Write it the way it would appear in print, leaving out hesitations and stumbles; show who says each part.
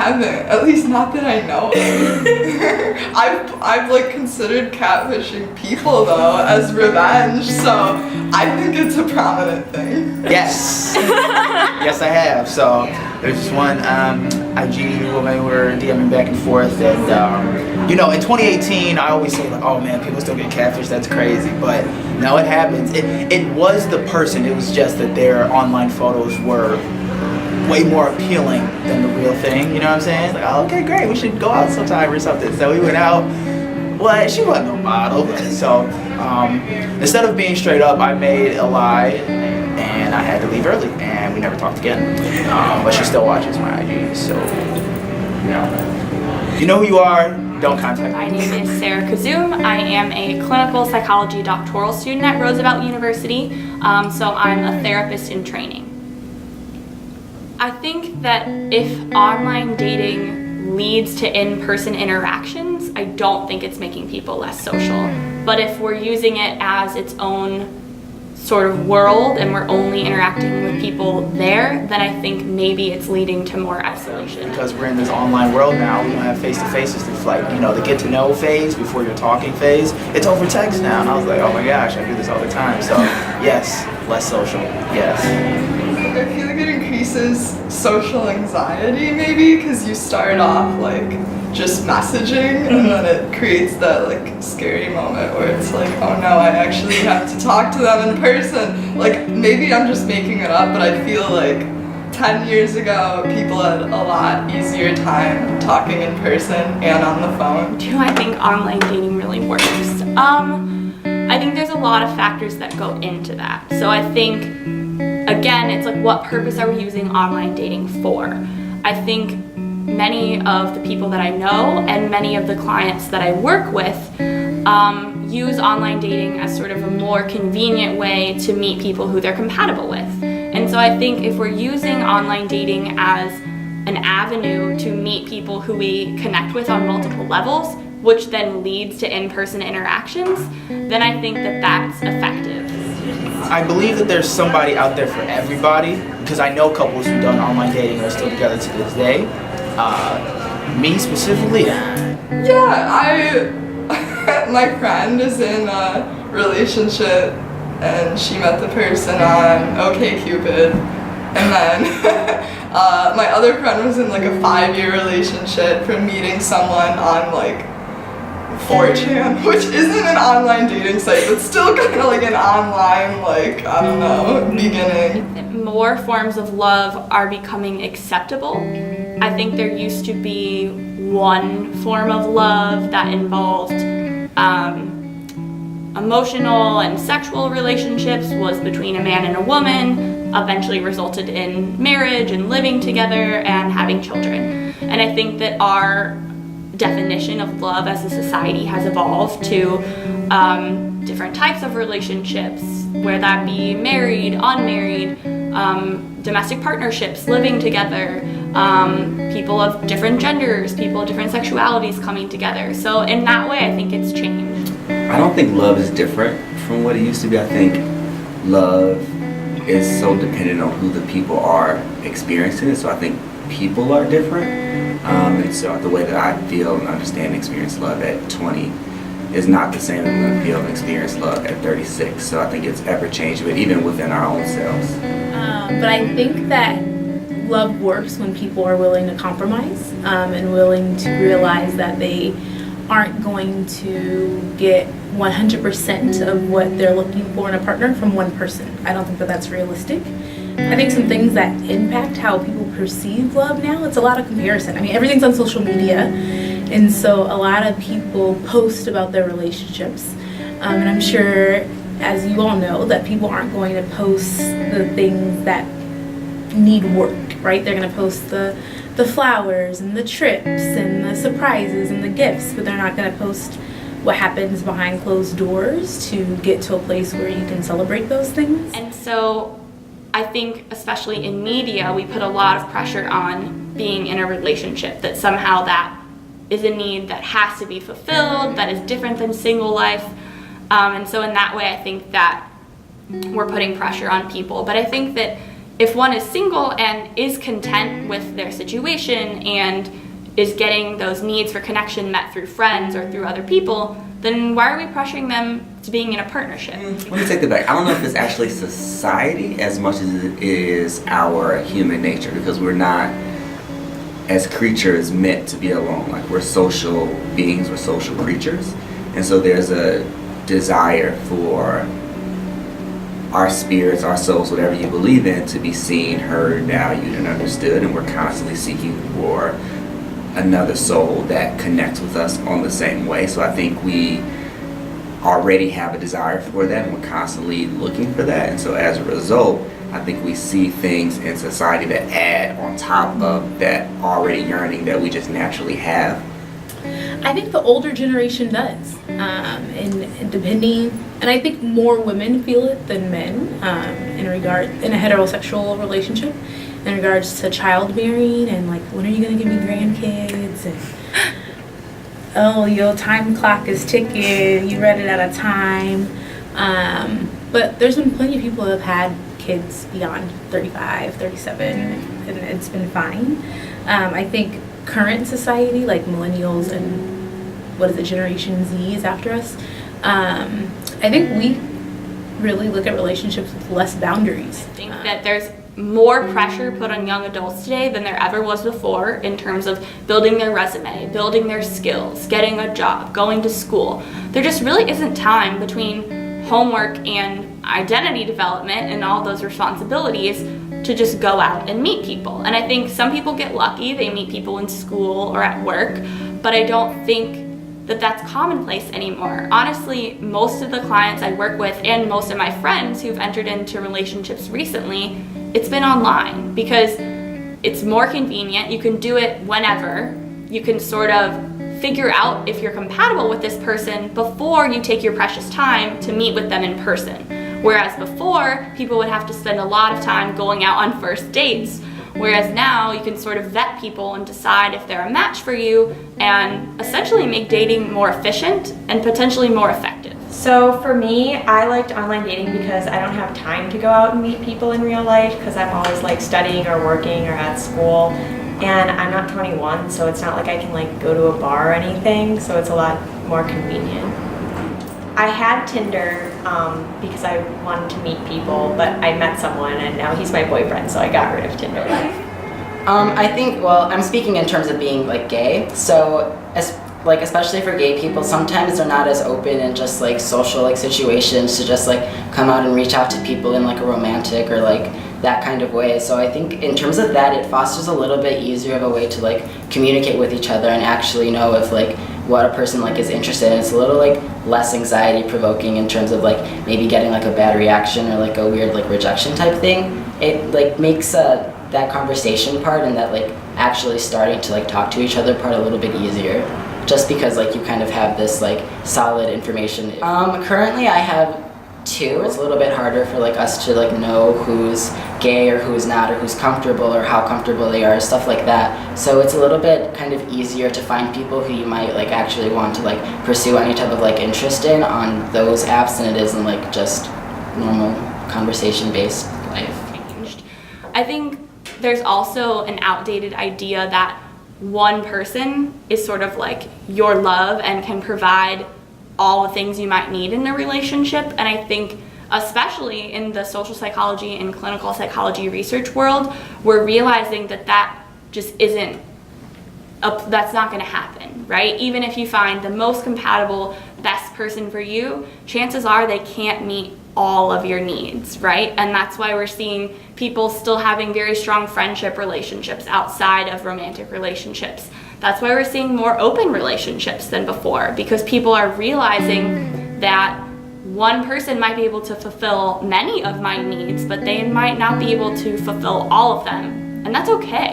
Speaker 1: haven't, at least not that I know of. I've like considered catfishing people though as revenge, so I think it's a prominent thing.
Speaker 2: Yes. Yes, I have. So there's this one IG woman, we were DMing back and forth, and you know, in 2018, I always say like, oh man, people still get catfished, that's crazy, but no, it happens. It was the person, it was just that their online photos were way more appealing than the real thing, you know what I'm saying? It's like, oh, okay, great, we should go out sometime or something. So we went out. Well, she wasn't no model, so instead of being straight up, I made a lie, and I had to leave early, and we never talked again. But she still watches my IG, so you know who you are. Don't contact me.
Speaker 3: My name is Sarah Kazoum. I am a clinical psychology doctoral student at Roosevelt University, so I'm a therapist in training. I think that if online dating leads to in-person interactions, I don't think it's making people less social. But if we're using it as its own sort of world and we're only interacting with people there, then I think maybe it's leading to more isolation.
Speaker 2: Because we're in this online world now, we don't have face-to-faces. It's like, you know, the get-to-know phase before your talking phase. It's over text now, and I was like, oh my gosh, I do this all the time. So yes, less social, yes.
Speaker 1: I feel like it increases social anxiety maybe because you start off like just messaging and then it creates that like scary moment where it's like, oh no, I actually have to talk to them in person. Like maybe I'm just making it up, but I feel like 10 years ago people had a lot easier time talking in person and on the phone.
Speaker 3: Do I think online dating really works? I think there's a lot of factors that go into that. So I think, again, it's like, what purpose are we using online dating for? I think many of the people that I know and many of the clients that I work with use online dating as sort of a more convenient way to meet people who they're compatible with. And so I think if we're using online dating as an avenue to meet people who we connect with on multiple levels, which then leads to in-person interactions, then I think that that's effective.
Speaker 2: I believe that there's somebody out there for everybody, because I know couples who've done online dating and are still together to this day. Me specifically?
Speaker 1: Yeah, my friend is in a relationship and she met the person on OkCupid, and then my other friend was in like a 5-year relationship from meeting someone on like 4chan, which isn't an online dating site, but still kind of like an online, like, I don't know, beginning.
Speaker 3: More forms of love are becoming acceptable. I think there used to be one form of love that involved emotional and sexual relationships, was between a man and a woman, eventually resulted in marriage and living together and having children. And I think that our definition of love as a society has evolved to different types of relationships, whether that be married, unmarried, domestic partnerships, living together, people of different genders, people of different sexualities coming together. So in that way, I think it's changed.
Speaker 4: I don't think love is different from what it used to be. I think love is so dependent on who the people are experiencing it. So I think people are different. And so the way that I feel and understand and experience love at 20 is not the same as I'm going to feel and experience love at 36. So I think it's ever changing, but even within our own selves.
Speaker 5: But I think that love works when people are willing to compromise and willing to realize that they aren't going to get 100% of what they're looking for in a partner from one person. I don't think that that's realistic. I think some things that impact how people perceive love now, it's a lot of comparison. I mean, everything's on social media, and so a lot of people post about their relationships. And I'm sure, as you all know, that people aren't going to post the things that need work, right? They're going to post the flowers and the trips and the surprises and the gifts, but they're not going to post what happens behind closed doors to get to a place where you can celebrate those things.
Speaker 3: And so I think, especially in media, we put a lot of pressure on being in a relationship, that somehow that is a need that has to be fulfilled, that is different than single life. And so in that way, I think that we're putting pressure on people. But I think that if one is single and is content with their situation and is getting those needs for connection met through friends or through other people, then why are we pressuring them to being in a partnership?
Speaker 4: Let me take that back. I don't know if it's actually society as much as it is our human nature, because we're not, as creatures, meant to be alone. Like, we're social beings, we're social creatures. And so there's a desire for our spirits, our souls, whatever you believe in, to be seen, heard, valued, and understood. And we're constantly seeking for another soul that connects with us on the same way. So I think we already have a desire for that, and we're constantly looking for that. And so as a result, I think we see things in society that add on top of that already yearning that we just naturally have.
Speaker 5: I think the older generation does, and I think more women feel it than men in a heterosexual relationship, in regards to childbearing and like, when are you gonna give me grandkids, and oh, your time clock is ticking, you read it at a time. But there's been plenty of people who have had kids beyond 35, 37, and it's been fine. I think current society, like millennials and Generation Z is after us, I think we really look at relationships with less boundaries.
Speaker 3: I think that there's more pressure put on young adults today than there ever was before in terms of building their resume, building their skills, getting a job, going to school. There just really isn't time between homework and identity development and all those responsibilities to just go out and meet people. And I think some people get lucky, they meet people in school or at work, but I don't think that that's commonplace anymore. Honestly, most of the clients I work with and most of my friends who've entered into relationships recently, it's been online because it's more convenient. You can do it whenever. You can sort of figure out if you're compatible with this person before you take your precious time to meet with them in person. Whereas before, people would have to spend a lot of time going out on first dates. Whereas now, you can sort of vet people and decide if they're a match for you and essentially make dating more efficient and potentially more effective.
Speaker 6: So for me, I liked online dating because I don't have time to go out and meet people in real life because I'm always like studying or working or at school. And I'm not 21, so it's not like I can like go to a bar or anything, so it's a lot more convenient. I had Tinder because I wanted to meet people, but I met someone and now he's my boyfriend, so I got rid of Tinder.
Speaker 7: I think, well, I'm speaking in terms of being like gay, so especially for gay people, sometimes they're not as open in just like social like situations to just like come out and reach out to people in like a romantic or like that kind of way. So I think in terms of that, it fosters a little bit easier of a way to like communicate with each other and actually know if like what a person like is interested in. It's a little like less anxiety provoking in terms of like maybe getting like a bad reaction or like a weird like rejection type thing. It like makes that conversation part and that like actually starting to like talk to each other part a little bit easier, just because like you kind of have this like solid information. Currently I have 2. It's a little bit harder for like us to like know who's gay or who's not, or who's comfortable or how comfortable they are, stuff like that. So it's a little bit kind of easier to find people who you might like actually want to like pursue any type of like interest in on those apps than it is in like just normal conversation based life.
Speaker 3: I think there's also an outdated idea that one person is sort of like your love and can provide all the things you might need in a relationship. And I think especially in the social psychology and clinical psychology research world, we're realizing that that just isn't, that's not going to happen, right? Even if you find the most compatible, best person for you, chances are they can't meet all of your needs, right? And that's why we're seeing people still having very strong friendship relationships outside of romantic relationships. That's why we're seeing more open relationships than before, because people are realizing that one person might be able to fulfill many of my needs, but they might not be able to fulfill all of them, and that's okay.